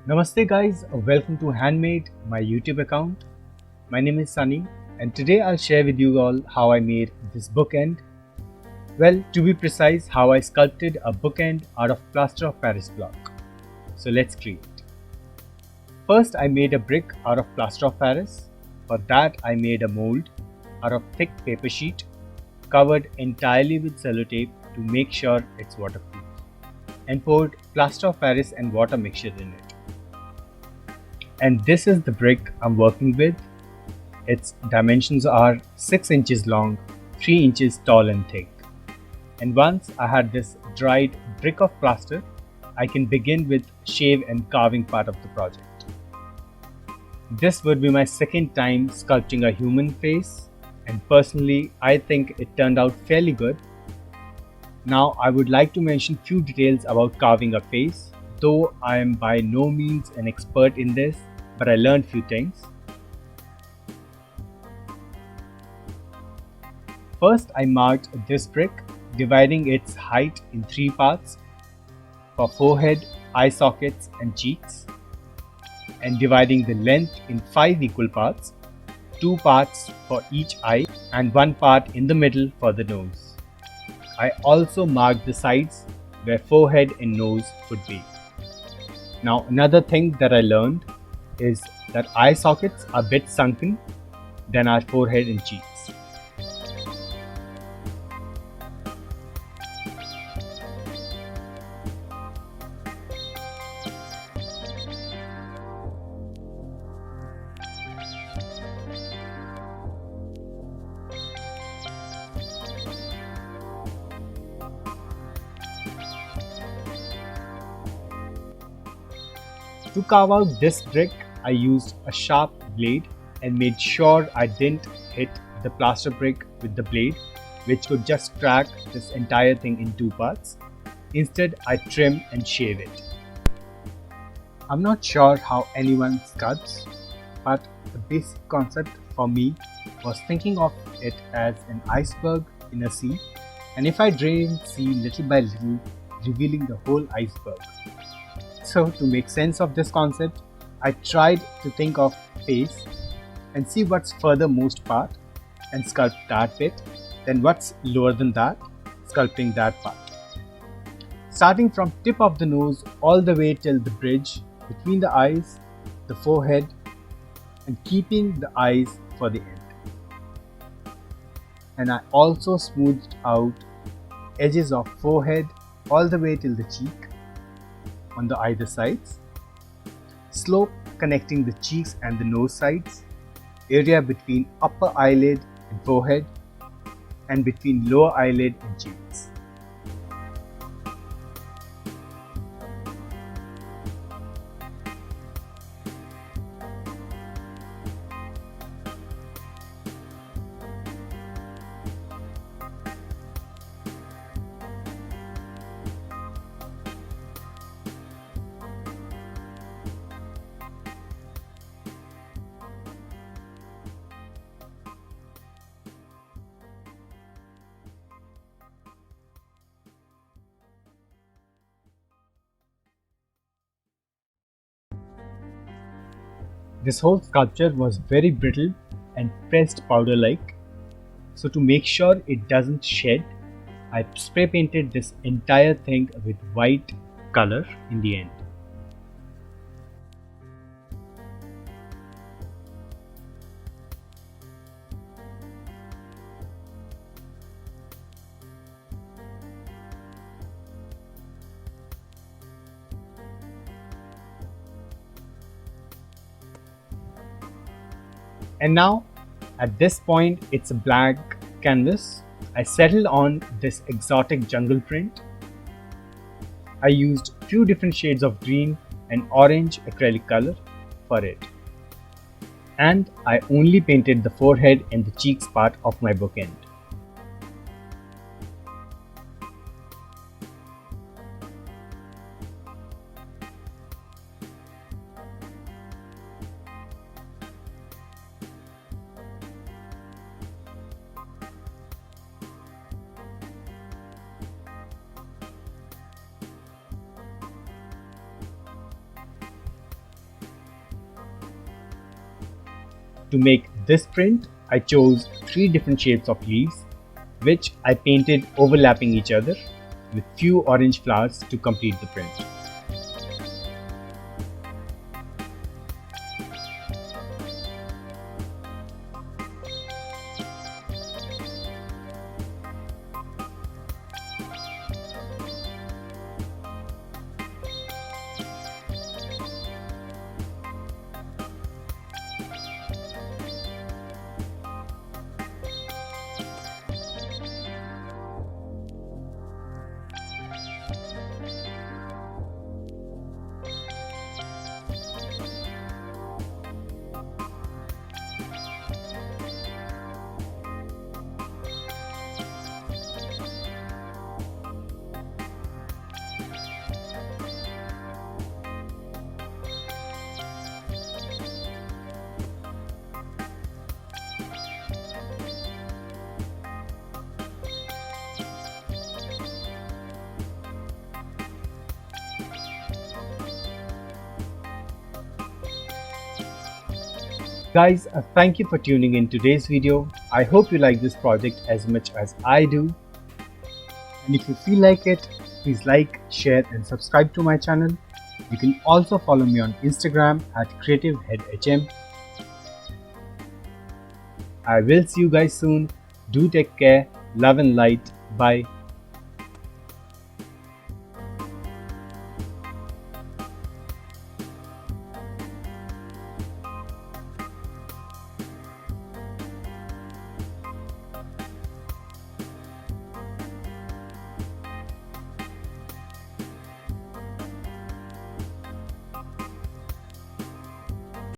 Namaste guys, welcome to Handmade, my YouTube account. My name is Sunny and today I'll share with you all how I made this bookend. Well, to be precise, how I sculpted a bookend out of plaster of Paris block. So let's create. First I made a brick out of plaster of Paris. For that I made a mold out of thick paper sheet covered entirely with sellotape to make sure it's waterproof and poured plaster of Paris and water mixture in it. And this is the brick I'm working with. Its dimensions are 6 inches long, 3 inches tall and thick. And once I had this dried brick of plaster, I can begin with shave and carving part of the project. This would be my second time sculpting a human face, and personally I think it turned out fairly good. Now I would like to mention few details about carving a face, though I am by no means an expert in this, but I learned few things. First I marked this brick, dividing its height in 3 parts for forehead, eye sockets and cheeks, and dividing the length in 5 equal parts, 2 parts for each eye and 1 part in the middle for the nose. I also marked the sides where forehead and nose would be. Now another thing that I learned is that eye sockets are a bit sunken than our forehead and cheeks. To carve out this brick, I used a sharp blade and made sure I didn't hit the plaster brick with the blade, which would just crack this entire thing in 2 parts. Instead, I trim and shave it. I'm not sure how anyone sculpts, but the basic concept for me was thinking of it as an iceberg in a sea, and if I drain sea little by little, revealing the whole iceberg. So to make sense of this concept, I tried to think of face and see what's furthermost part and sculpt that bit, then what's lower than that, sculpting that part. Starting from tip of the nose all the way till the bridge between the eyes, the forehead, and keeping the eyes for the end. And I also smoothed out edges of forehead all the way till the cheek on the either sides, slope connecting the cheeks and the nose sides, area between upper eyelid and forehead, and between lower eyelid and cheeks. This whole sculpture was very brittle and pressed powder like, so to make sure it doesn't shed, I spray painted this entire thing with white color in the end. And now at this point it's a blank canvas. I settled on this exotic jungle print. I used few different shades of green and orange acrylic color for it. And I only painted the forehead and the cheeks part of my bookend. To make this print, I chose 3 different shapes of leaves, which I painted overlapping each other with few orange flowers to complete the print. Guys, thank you for tuning in today's video. I hope you like this project as much as I do. And if you feel like it, please like, share and subscribe to my channel. You can also follow me on Instagram at CreativeHeadHM. I will see you guys soon. Do take care. Love and light. Bye.